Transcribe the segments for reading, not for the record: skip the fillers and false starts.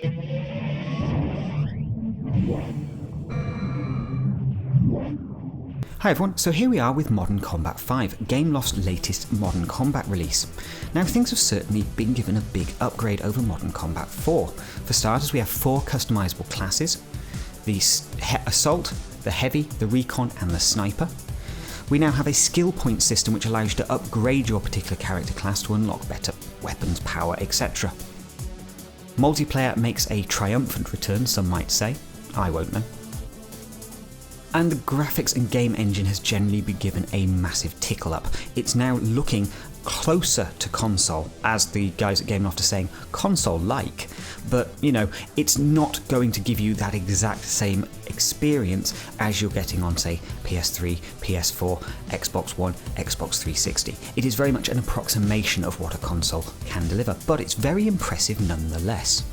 Hi everyone, so here we are with Modern Combat 5, Gameloft's latest Modern Combat release. Now things have certainly been given a big upgrade over Modern Combat 4. For starters, we have 4 customizable classes: the Assault, the Heavy, the Recon and the Sniper. We now have a skill point system which allows you to upgrade your particular character class to unlock better weapons, power, etc. Multiplayer makes a triumphant return, some might say. I won't know. And the graphics and game engine has generally been given a massive tickle up. It's now looking closer to console, as the guys at Gameloft are saying, console-like, but you know, it's not going to give you that exact same experience as you're getting on, say, PS3, PS4, Xbox One, Xbox 360. It is very much an approximation of what a console can deliver, but it's very impressive nonetheless.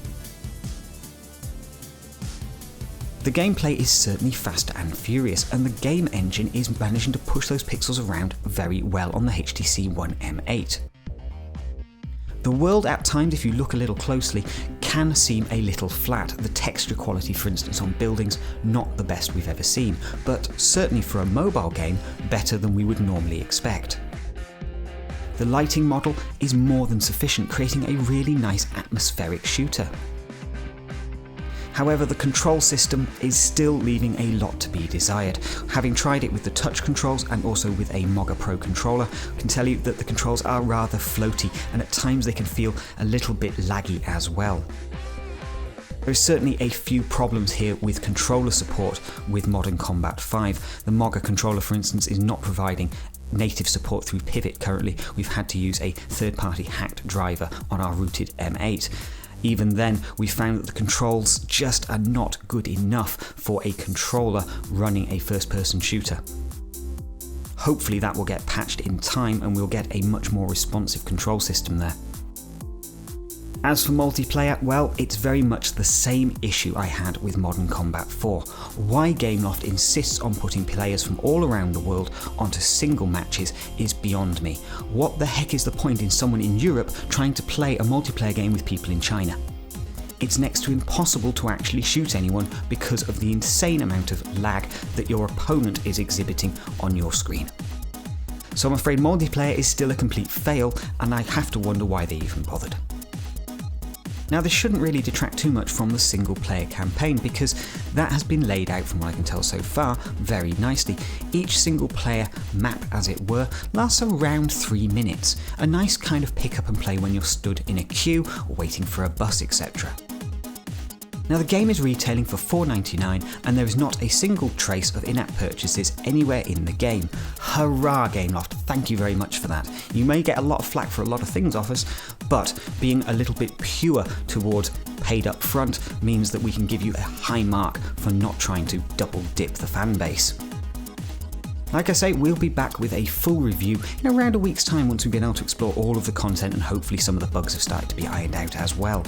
The gameplay is certainly fast and furious, and the game engine is managing to push those pixels around very well on the HTC One M8. The world at times, if you look a little closely, can seem a little flat. The texture quality, for instance, on buildings, not the best we've ever seen, but certainly for a mobile game, better than we would normally expect. The lighting model is more than sufficient, creating a really nice atmospheric shooter. However, the control system is still leaving a lot to be desired. Having tried it with the touch controls and also with a Moga Pro controller, I can tell you that the controls are rather floaty and at times they can feel a little bit laggy as well. There is certainly a few problems here with controller support with Modern Combat 5. The Moga controller, for instance, is not providing native support through Pivot currently. We've had to use a third-party hacked driver on our rooted M8. Even then, we found that the controls just are not good enough for a controller running a first-person shooter. Hopefully that will get patched in time and we'll get a much more responsive control system there. As for multiplayer, well, it's very much the same issue I had with Modern Combat 4. Why Gameloft insists on putting players from all around the world onto single matches is beyond me. What the heck is the point in someone in Europe trying to play a multiplayer game with people in China? It's next to impossible to actually shoot anyone because of the insane amount of lag that your opponent is exhibiting on your screen. So I'm afraid multiplayer is still a complete fail, and I have to wonder why they even bothered. Now this shouldn't really detract too much from the single player campaign because that has been laid out, from what I can tell so far, very nicely. Each single player map, as it were, lasts around 3 minutes, a nice kind of pick up and play when you're stood in a queue or waiting for a bus, etc. Now the game is retailing for $4.99 and there is not a single trace of in-app purchases anywhere in the game. Hurrah Gameloft, thank you very much for that. You may get a lot of flack for a lot of things off us, but being a little bit pure towards paid up front means that we can give you a high mark for not trying to double dip the fan base. Like I say, we'll be back with a full review in around a week's time once we've been able to explore all of the content and hopefully some of the bugs have started to be ironed out as well.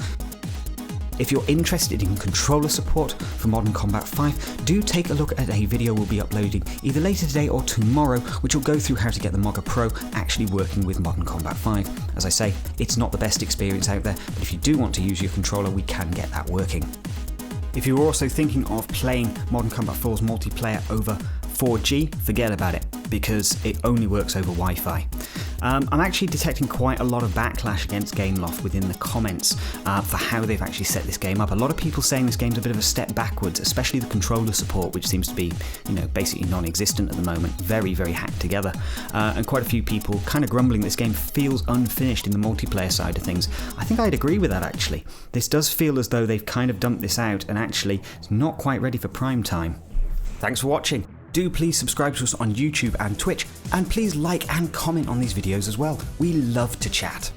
If you're interested in controller support for Modern Combat 5, do take a look at a video we'll be uploading either later today or tomorrow, which will go through how to get the Moga Pro actually working with Modern Combat 5. As I say, it's not the best experience out there, but if you do want to use your controller, we can get that working. If you're also thinking of playing Modern Combat 4's multiplayer over 4G, forget about it, because it only works over Wi-Fi. I'm actually detecting quite a lot of backlash against Gameloft within the comments for how they've actually set this game up. A lot of people saying this game's a bit of a step backwards, especially the controller support, which seems to be, basically non-existent at the moment. Very, very hacked together. And quite a few people kind of grumbling this game feels unfinished in the multiplayer side of things. I think I'd agree with that, actually. This does feel as though they've kind of dumped this out and actually it's not quite ready for prime time. Thanks for watching. Do please subscribe to us on YouTube and Twitch, and please like and comment on these videos as well. We love to chat.